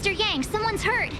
Mr. Yang, someone's hurt.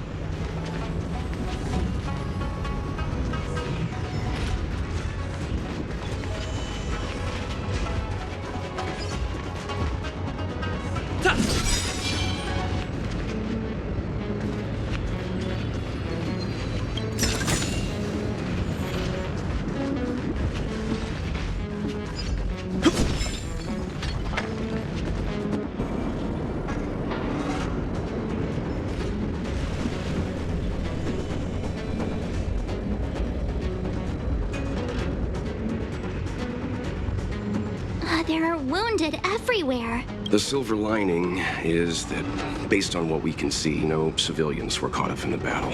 There are wounded everywhere. The silver lining is that, based on what we can see, no civilians were caught up in the battle.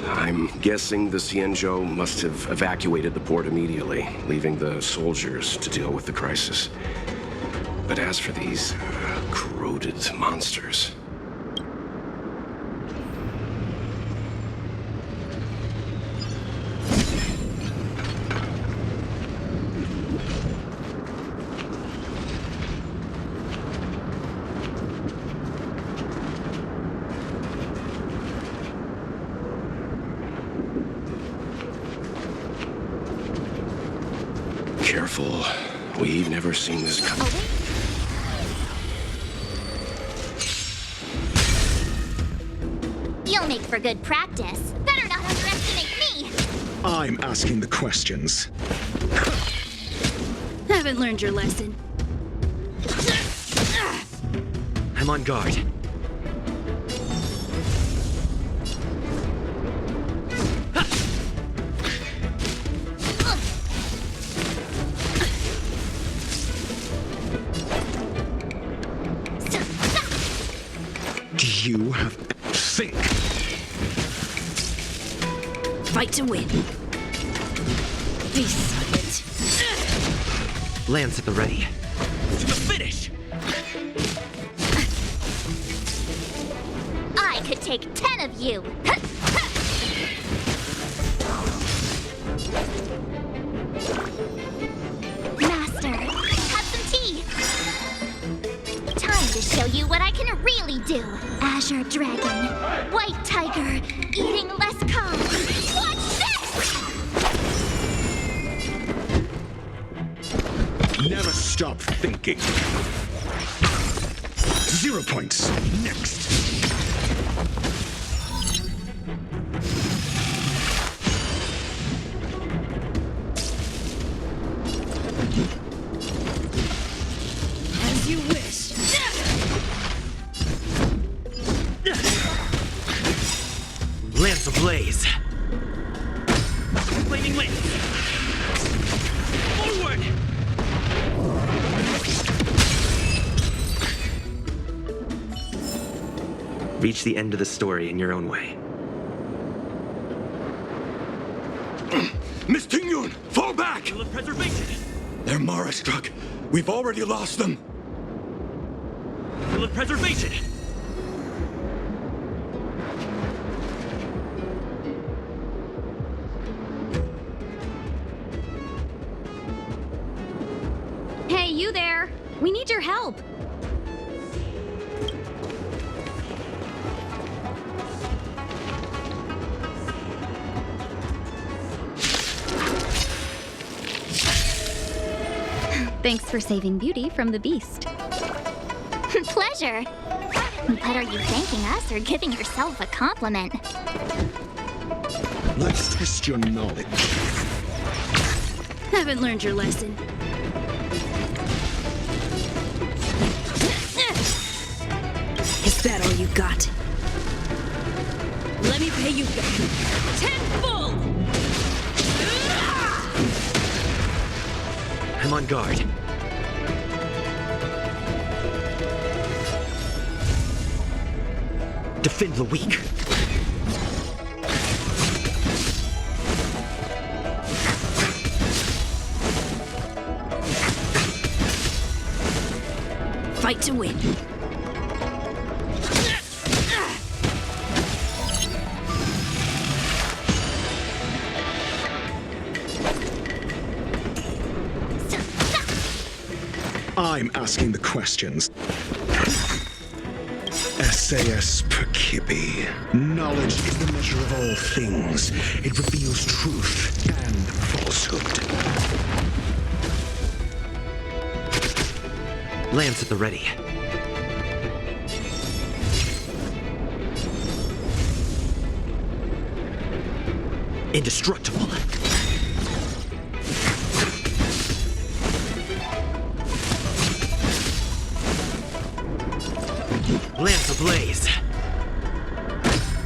I'm guessing the Xianzhou must have evacuated the port immediately, leaving the soldiers to deal with the crisis. But as for these corroded monsters... Careful. We've never seen this coming. You'll make for good practice. Better not underestimate me! I'm asking the questions. Haven't learned your lesson. I'm on guard. You have... Think! Fight to win. Be silent. Lance at the ready. To the finish! I could take 10 of you! Master, have some tea! Time to show you what I can really do! Azure Dragon, White Tiger, eating less carbs. Watch this! Never stop thinking. 0 points. Next. As you wish. Lance ablaze. Flaming lance. Forward! Reach the end of the story in your own way. Miss Tingyun, fall back! Rule of preservation! They're Mara struck. We've already lost them. Rule of preservation! Hey, you there! We need your help! Thanks for saving Beauty from the beast. Pleasure. But are you thanking us or giving yourself a compliment? Let's test your knowledge. Haven't learned your lesson. Is that all you got? Let me pay you back. Tenfold! I'm on guard. Defend the weak. Fight to win. I'm asking the questions. S Sayas Perkibi. Knowledge is the measure of all things. It reveals truth and falsehood. Lance at the ready. Indestructible. Lance ablaze.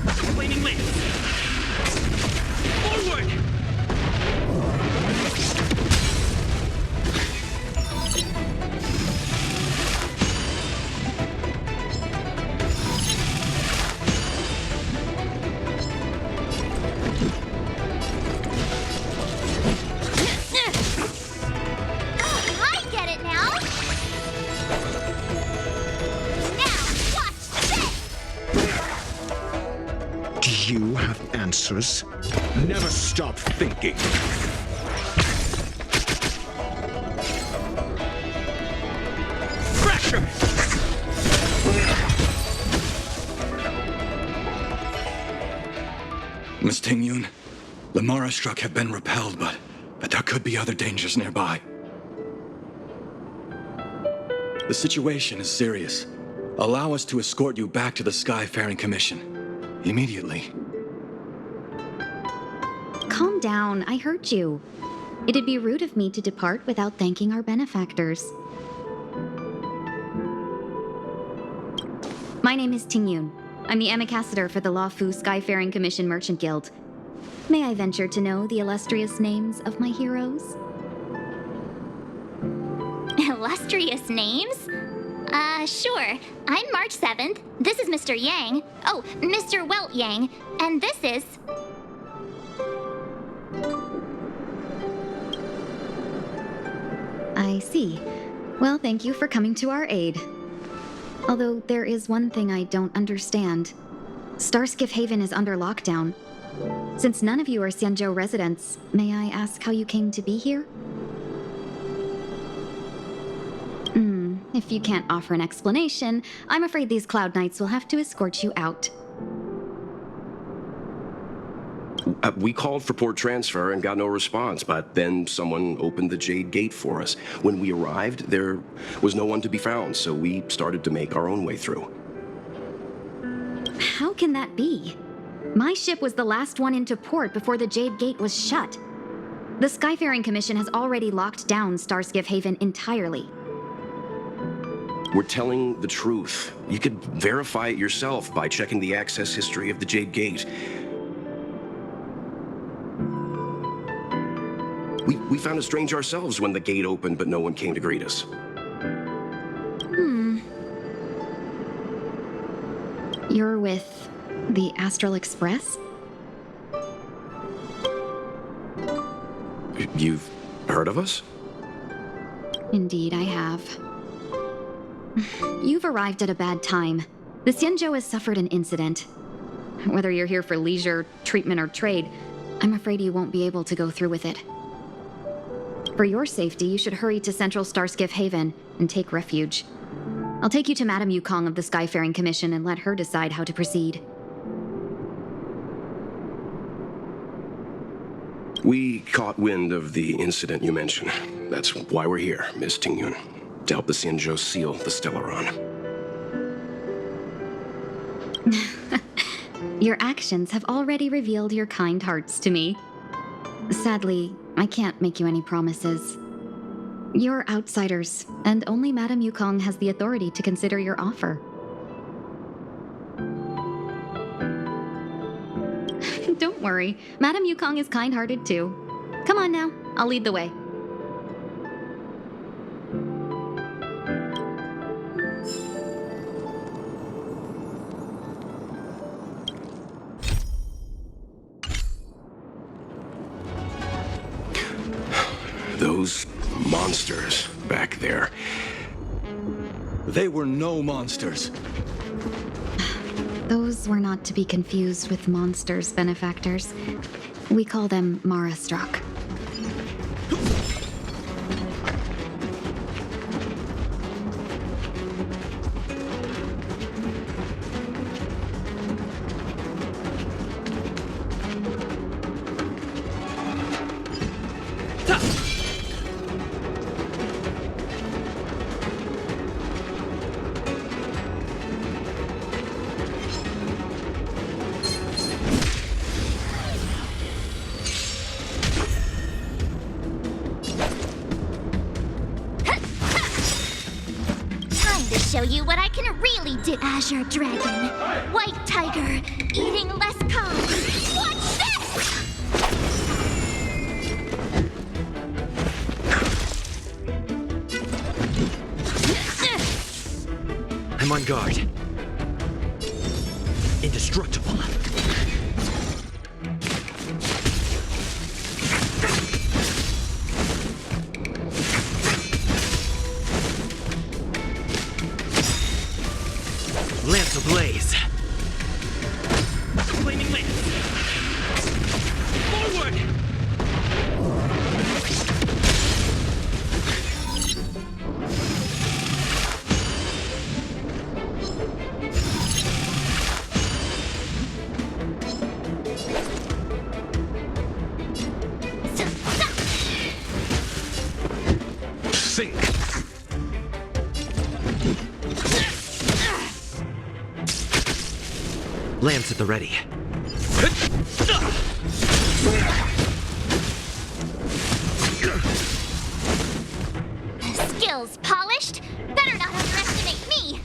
Flaming lance. Forward! I get it now! Now, watch this! Do you have answers? Never stop thinking. Fracture! Miss Tingyun, the Mara struck have been repelled, but there could be other dangers nearby. The situation is serious. Allow us to escort you back to the Skyfaring Commission. Immediately. Calm down, I heard you. It'd be rude of me to depart without thanking our benefactors. My name is Tingyun. I'm the ambassador for the Lawfu Skyfaring Commission Merchant Guild. May I venture to know the illustrious names of my heroes? Illustrious names? Sure. I'm March 7th. This is Mr. Yang. Oh, Mr. Welt Yang. And this is... I see. Well, thank you for coming to our aid. Although there is one thing I don't understand. Starskiff Haven is under lockdown. Since none of you are Xianzhou residents, may I ask how you came to be here? If you can't offer an explanation, I'm afraid these Cloud Knights will have to escort you out. We called for port transfer and got no response, but then someone opened the Jade Gate for us. When we arrived, there was no one to be found, so we started to make our own way through. How can that be? My ship was the last one into port before the Jade Gate was shut. The Skyfaring Commission has already locked down Starskiff Haven entirely. We're telling the truth. You could verify it yourself by checking the access history of the Jade Gate. We found it strange ourselves when the gate opened, but no one came to greet us. You're with the Astral Express? You've heard of us? Indeed, I have. You've arrived at a bad time. The Xianzhou has suffered an incident. Whether you're here for leisure, treatment, or trade, I'm afraid you won't be able to go through with it. For your safety, you should hurry to Central Starskiff Haven and take refuge. I'll take you to Madame Yukong of the Skyfaring Commission and let her decide how to proceed. We caught wind of the incident you mentioned. That's why we're here, Miss Tingyun. To help the Xianzhou seal the Stellaron. Your actions have already revealed your kind hearts to me. Sadly, I can't make you any promises. You're outsiders, and only Madame Yukong has the authority to consider your offer. Don't worry, Madame Yukong is kind-hearted too. Come on now, I'll lead the way. Those monsters back there. They were no monsters. Those were not to be confused with monsters, benefactors. We call them Mara struck. show you what I can really do. Azure Dragon, White Tiger, eating less carbs. Watch this! I'm on guard. Indestructible. Lance ablaze. Flaming lance. Forward! Sink. Lance at the ready. Skills polished? Better not underestimate me!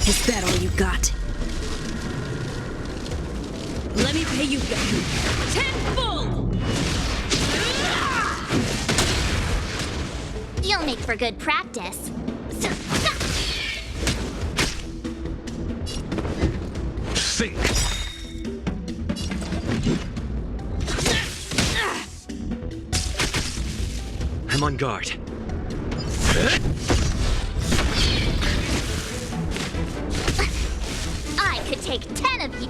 Is that all you got? Let me pay you back. Tenfold! You'll make for good practice. Sink. I'm on guard. I could take 10 of you.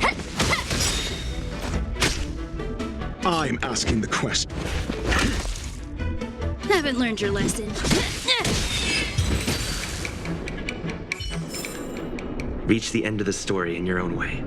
I'm asking the question. Haven't learned your lesson. Reach the end of the story in your own way.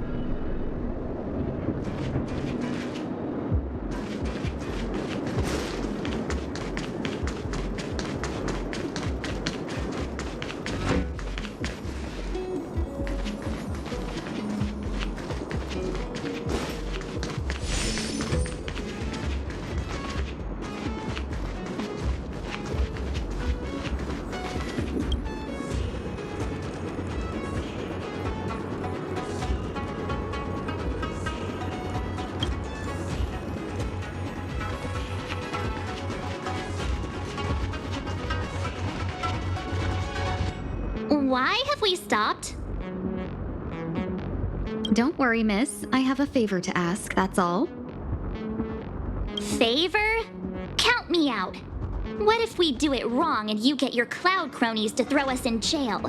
Why have we stopped? Don't worry, miss. I have a favor to ask, that's all. Favor? Count me out. What if we do it wrong and you get your cloud cronies to throw us in jail?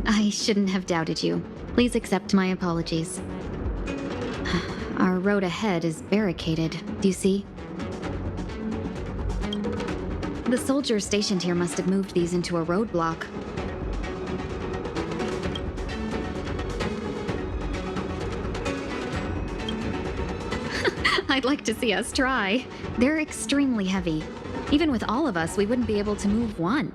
I shouldn't have doubted you. Please accept my apologies. Our road ahead is barricaded, do you see? The soldiers stationed here must have moved these into a roadblock. I'd like to see us try. They're extremely heavy. Even with all of us, we wouldn't be able to move one.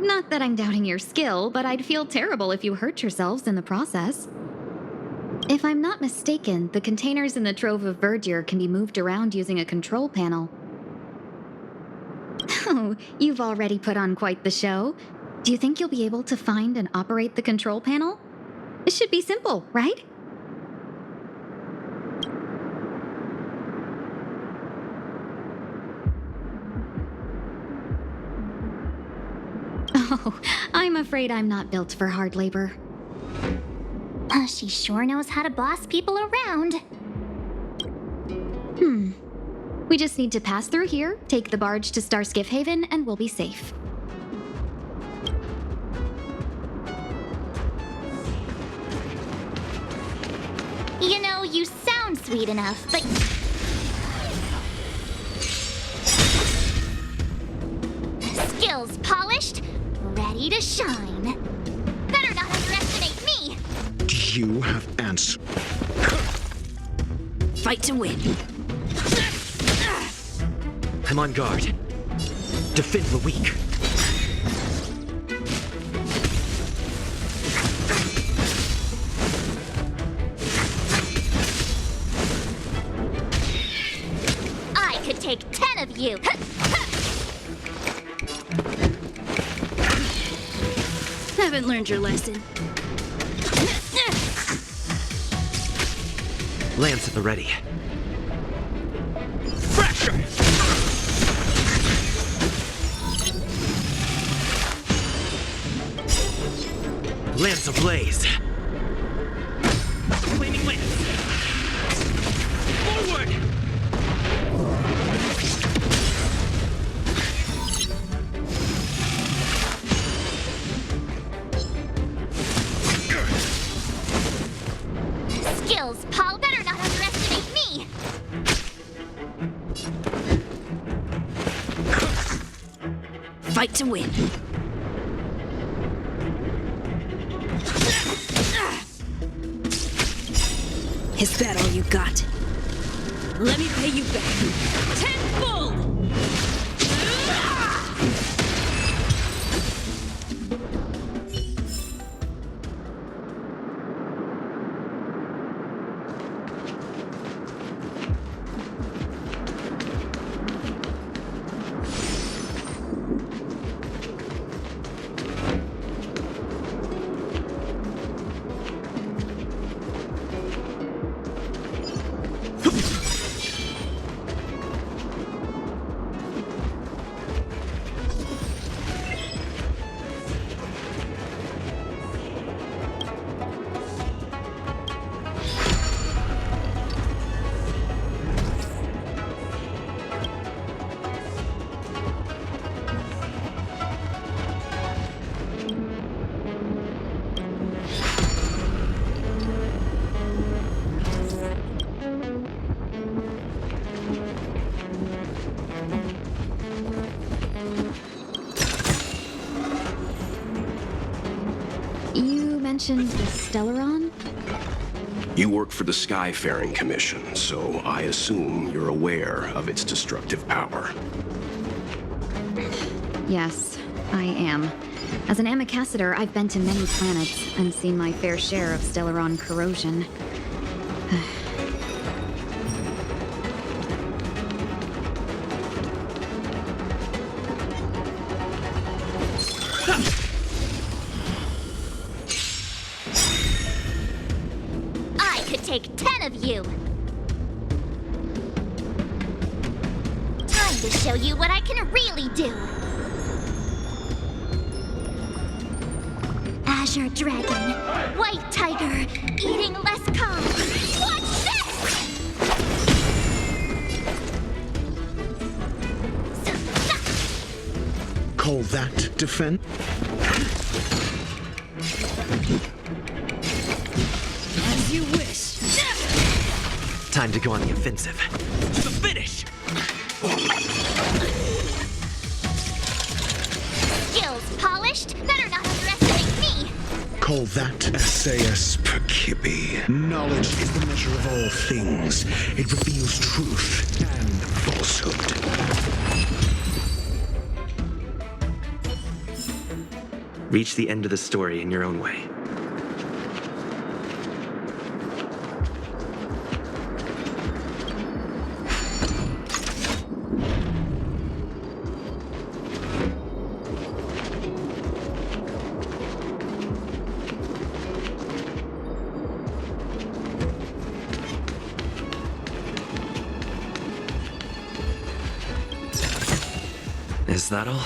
Not that I'm doubting your skill, but I'd feel terrible if you hurt yourselves in the process. If I'm not mistaken, the containers in the Trove of Verdure can be moved around using a control panel. Oh, you've already put on quite the show. Do you think you'll be able to find and operate the control panel? It should be simple, right? Oh, I'm afraid I'm not built for hard labor. She sure knows how to boss people around. We just need to pass through here, take the barge to Starskiff Haven, and we'll be safe. You know, you sound sweet enough, but... Skills polished, ready to shine. Better not underestimate me! Do you have answers? Fight to win. I'm on guard. Defend the weak. you. Haven't learned your lesson. Lance at the ready. Fracture! Lance ablaze. Flaming lance. Forward! Skills, Paul. Better not underestimate me. Fight to win. Is that all you got? Let me pay you back. Tenfold! You mentioned the Stellaron? You work for the Skyfaring Commission, so I assume you're aware of its destructive power. Yes, I am. As an Amicassator, I've been to many planets and seen my fair share of Stellaron corrosion. I could take 10 of you. Time to show you what I can really do. Azure Dragon, White Tiger, eating less calm. Watch this! Call that defense? As you wish. Time to go on the offensive. To the finish! Skills polished? Better not underestimate me. Call that Essayus Percipi. Knowledge is the measure of all things. It reveals truth and falsehood. Reach the end of the story in your own way. Is that all?